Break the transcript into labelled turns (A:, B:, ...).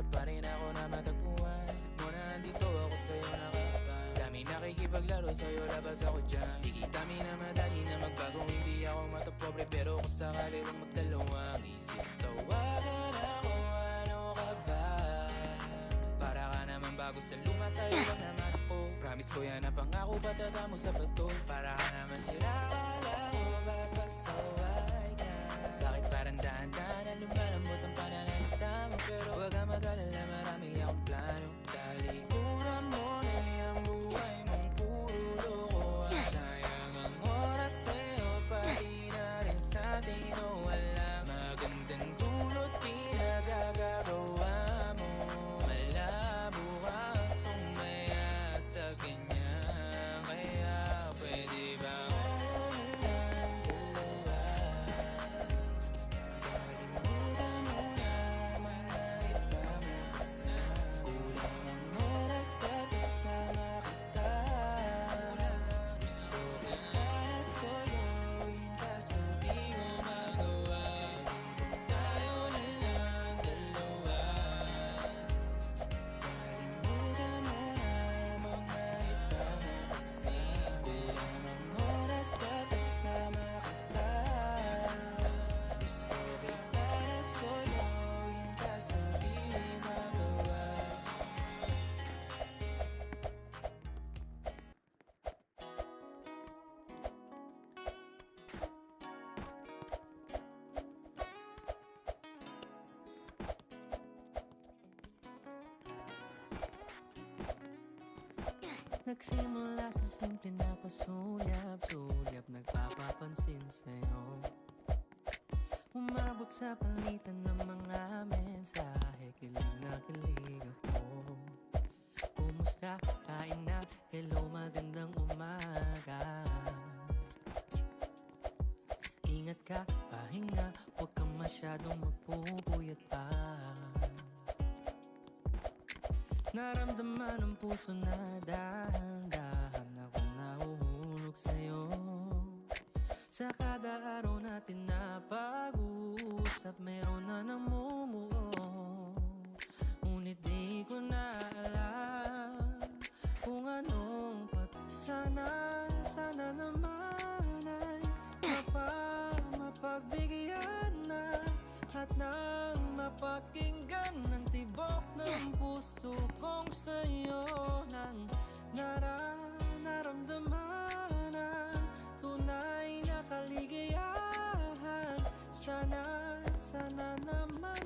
A: Umasa pa rin ako na matagpuan mo na andito ako sa'yo nakakapan. Dami nakikipaglaro sa'yo, labas ako dyan. Di kita minamadali na magbago, hindi ako matapobre. Pero kung sakali wang magdalawang isip, tawagan ako, ano ka ba? Para ka naman bago sa luma, sa'yo lang naman ako. Promise ko yan na pangako, pataga mo sa bato. Para ka naman sila, wala ko papasaway ka. Bakit parang dahan-dahan na lumalambot ang pananalita mo? Pero wag ka mag-alala, marami akong plano. Talikuran mo na yung buhay mong puro lokohan. Sayang ang oras sa'yo, pati na rin sa atin. O walang magandang dulot, pinagagagawa mo. Malabo ka sumaya sa ganyan. Kaya pwede ba
B: nagsimula sa simple na pasulyap-sulyap, nagpapapansin sa'yo. Umabot sa palitan ng mga mensahe, kilig na kilig ako. Kumusta? Kain na? Hello, magandang umaga. Ingat ka, pahinga, huwag kang masyadong magpupuyat pa. Naramdaman ng puso na dahan-dahan akong nahuhulog sa'yo. Sa kada araw natin na pag-uusap, meron na namumuo. Ngunit di ko na alam kung anong sana naman ay mapagbigyan na at nang mapakinggan ng tibok ng puso kong sa'yo nang naramdaman ang tunay na kaligayahan. Sana naman